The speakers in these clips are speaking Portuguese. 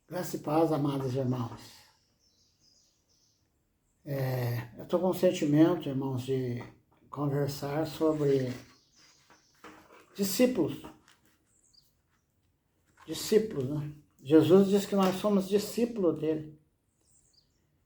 Graça e paz, amados irmãos. Eu estou com um sentimento, irmãos, de conversar sobre discípulos. Discípulos, né? Jesus diz que nós somos discípulos dele.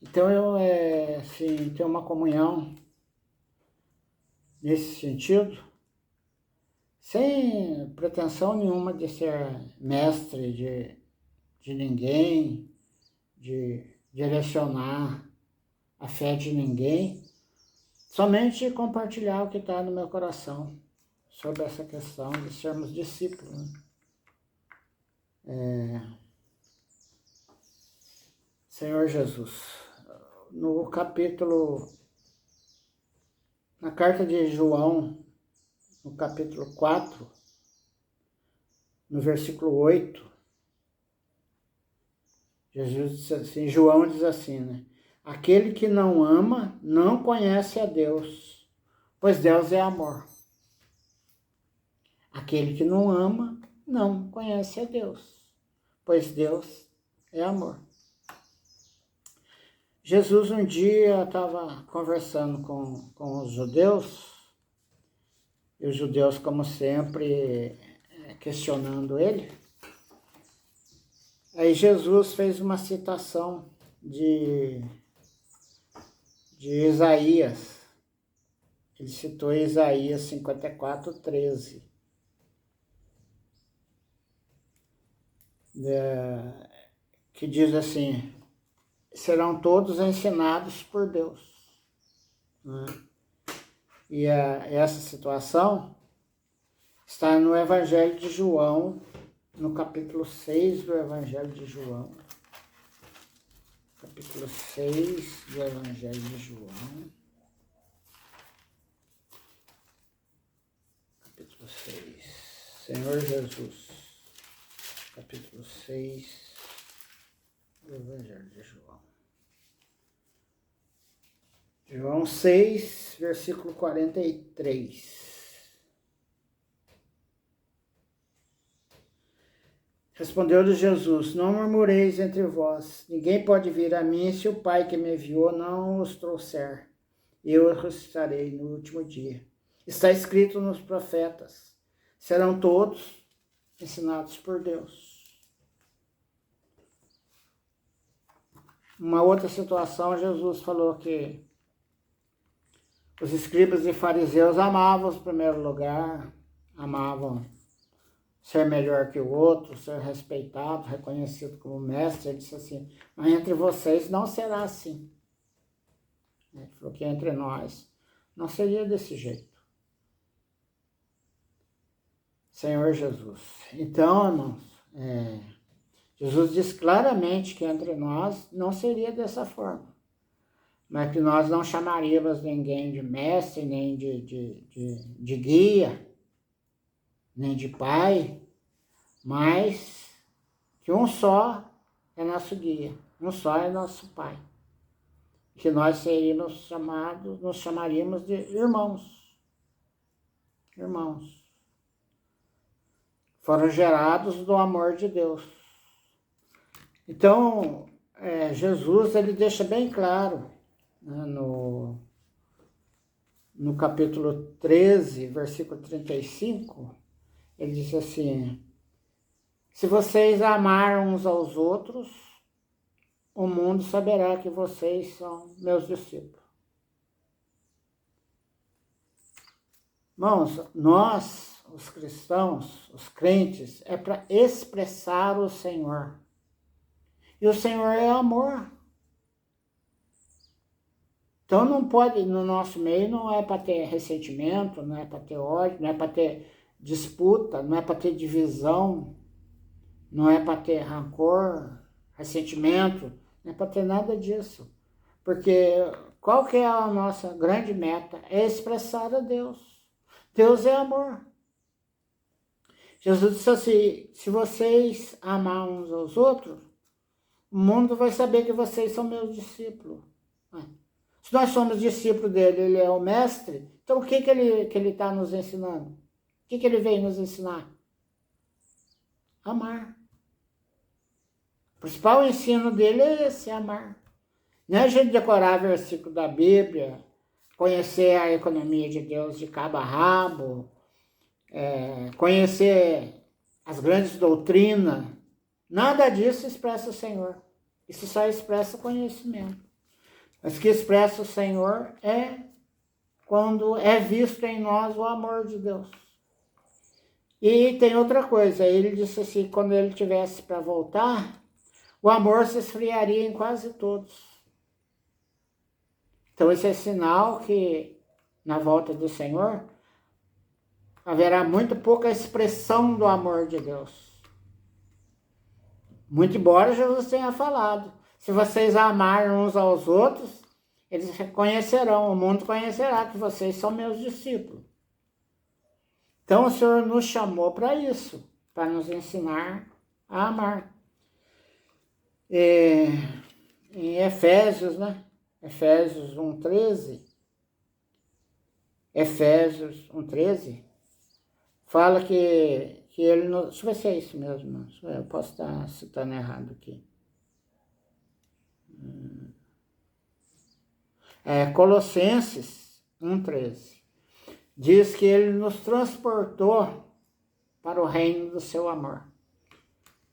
Então eu, tenho uma comunhão nesse sentido, sem pretensão nenhuma de ser mestre de ninguém, de direcionar a fé de ninguém, somente compartilhar o que está no meu coração sobre essa questão de sermos discípulos. Senhor Jesus, na carta de João, no capítulo 4, no versículo 8, Jesus diz assim, João diz assim, né? Aquele que não ama não conhece a Deus, pois Deus é amor. Aquele que não ama não conhece a Deus, pois Deus é amor. Jesus um dia estava conversando com os judeus, e os judeus, como sempre, questionando ele. Aí Jesus fez uma citação de Isaías. Ele citou Isaías 54:13. Que diz assim, serão todos ensinados por Deus. Né? E essa situação está no Evangelho de João, no capítulo 6 do Evangelho de João. Capítulo 6 do Evangelho de João. Capítulo 6. Senhor Jesus. Capítulo 6 do Evangelho de João. João 6, versículo 43. Respondeu-lhe Jesus, não murmureis entre vós, ninguém pode vir a mim se o Pai que me enviou não os trouxer. Eu ressuscitarei no último dia. Está escrito nos profetas, serão todos ensinados por Deus. Uma outra situação, Jesus falou que os escribas e fariseus amavam em primeiro lugar, amavam ser melhor que o outro, ser respeitado, reconhecido como mestre. Ele disse assim, mas entre vocês não será assim. Ele falou que entre nós não seria desse jeito. Senhor Jesus. Então, irmãos, Jesus diz claramente que entre nós não seria dessa forma. Mas que nós não chamaríamos ninguém de mestre, nem de guia, nem de pai, mas que um só é nosso guia, um só é nosso pai. Que nós seríamos nos chamaríamos de irmãos. Irmãos. Foram gerados do amor de Deus. Então, Jesus, ele deixa bem claro, né, no capítulo 13, versículo 35, ele diz assim, se vocês amarem uns aos outros, o mundo saberá que vocês são meus discípulos. Irmãos, nós, os cristãos, os crentes, é para expressar o Senhor. E o Senhor é amor. Então não pode, no nosso meio, não é para ter ressentimento, não é para ter ódio, não é para ter disputa, não é para ter divisão, não é para ter rancor, ressentimento, não é para ter nada disso. Porque qual que é a nossa grande meta? É expressar a Deus. Deus é amor. Jesus disse assim, se vocês amar uns aos outros, o mundo vai saber que vocês são meus discípulos. Se nós somos discípulos dele, ele é o mestre, então o que ele está nos ensinando? O que ele veio nos ensinar? Amar. O principal ensino dele é esse, amar. Não é a gente decorar versículo da Bíblia, conhecer a economia de Deus de cabo a rabo, conhecer as grandes doutrinas. Nada disso expressa o Senhor. Isso só expressa o conhecimento. Mas o que expressa o Senhor é quando é visto em nós o amor de Deus. E tem outra coisa, ele disse assim, quando ele tivesse para voltar, o amor se esfriaria em quase todos. Então esse é sinal que na volta do Senhor haverá muito pouca expressão do amor de Deus. Muito embora Jesus tenha falado, se vocês amarem uns aos outros, eles reconhecerão, o mundo conhecerá que vocês são meus discípulos. Então o Senhor nos chamou para isso, para nos ensinar a amar. Em Efésios, né? Efésios 1:13. Efésios 1:13 fala que ele... Deixa eu ver se é isso mesmo. Eu posso estar citando errado aqui. Colossenses 1:13. Diz que ele nos transportou para o reino do seu amor.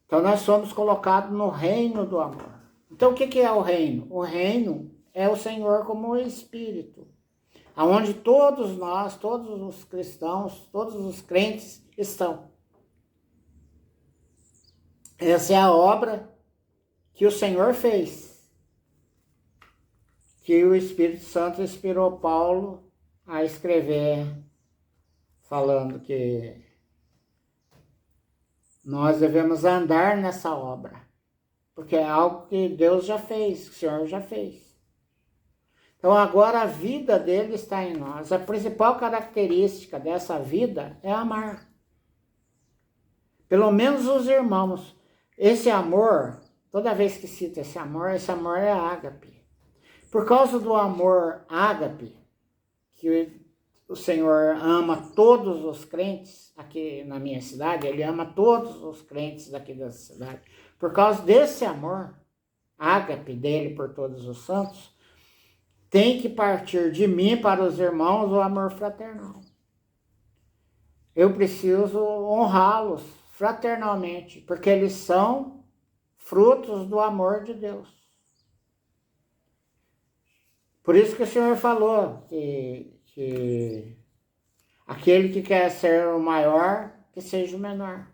Então nós somos colocados no reino do amor. Então o que é o reino? O reino é o Senhor como o Espírito, aonde todos nós, todos os cristãos, todos os crentes estão. Essa é a obra que o Senhor fez, que o Espírito Santo inspirou Paulo a escrever, falando que nós devemos andar nessa obra, porque é algo que Deus já fez, que o Senhor já fez. Então agora a vida dele está em nós. A principal característica dessa vida é amar. Pelo menos os irmãos. Esse amor, toda vez que cita esse amor é ágape. Por causa do amor ágape, que o Senhor ama todos os crentes aqui na minha cidade, ele ama todos os crentes daqui da cidade. Por causa desse amor ágape dele por todos os santos, tem que partir de mim para os irmãos o amor fraternal. Eu preciso honrá-los fraternalmente, porque eles são frutos do amor de Deus. Por isso que o Senhor falou que aquele que quer ser o maior, que seja o menor.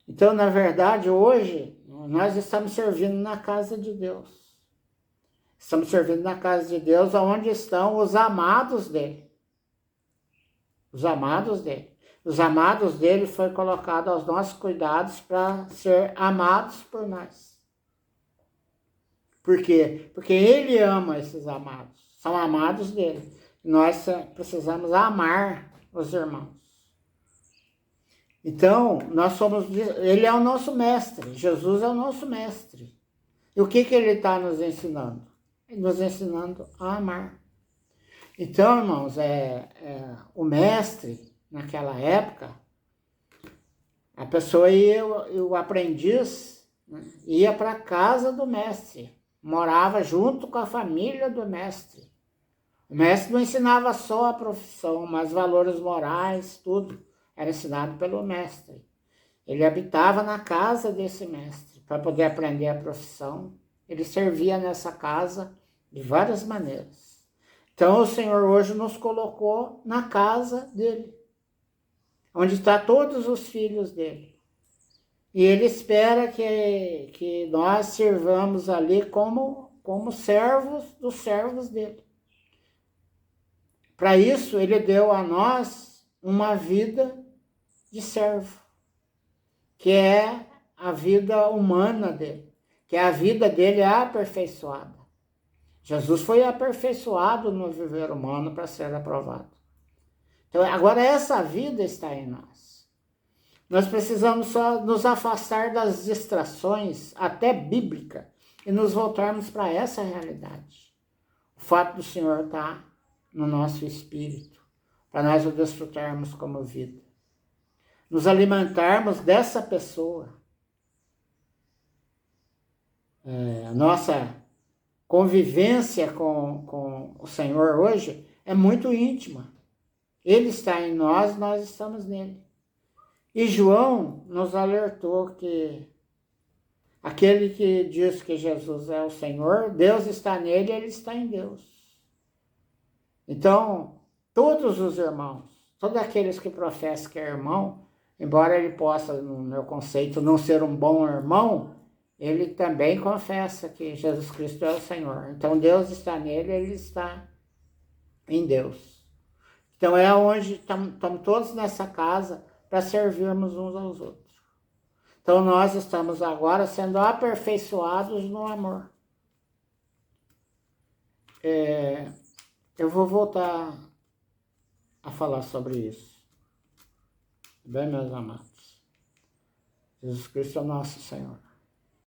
Então, na verdade, hoje, nós estamos servindo na casa de Deus. Estamos servindo na casa de Deus, onde estão os amados dele. Os amados dele. Os amados dele foi colocado aos nossos cuidados para ser amados por nós. Por quê? Porque ele ama esses amados. São amados dele. Nós precisamos amar os irmãos. Então, ele é o nosso mestre. Jesus é o nosso mestre. E o que ele está nos ensinando? Nos ensinando a amar. Então, irmãos, o mestre, naquela época, a pessoa o aprendiz, né, ia para a casa do mestre, morava junto com a família do mestre. O mestre não ensinava só a profissão, mas valores morais, tudo era ensinado pelo mestre. Ele habitava na casa desse mestre para poder aprender a profissão. Ele servia nessa casa de várias maneiras. Então o Senhor hoje nos colocou na casa dele, onde estão todos os filhos dele. E ele espera que nós sirvamos ali como servos dos servos dele. Para isso, ele deu a nós uma vida de servo, que é a vida humana dele, que a vida dele é aperfeiçoada. Jesus foi aperfeiçoado no viver humano para ser aprovado. Então, agora essa vida está em nós. Nós precisamos só nos afastar das distrações, até bíblicas, e nos voltarmos para essa realidade. O fato do Senhor estar no nosso espírito, para nós o desfrutarmos como vida. Nos alimentarmos dessa pessoa. A nossa convivência com o Senhor hoje é muito íntima. Ele está em nós, nós estamos nele. E João nos alertou que aquele que diz que Jesus é o Senhor, Deus está nele, ele está em Deus. Então, todos os irmãos, todos aqueles que professam que é irmão, embora ele possa, no meu conceito, não ser um bom irmão, ele também confessa que Jesus Cristo é o Senhor. Então, Deus está nele, ele está em Deus. Então, é onde estamos todos nessa casa para servirmos uns aos outros. Então, nós estamos agora sendo aperfeiçoados no amor. Eu vou voltar a falar sobre isso. Bem, meus amados. Jesus Cristo é o nosso Senhor.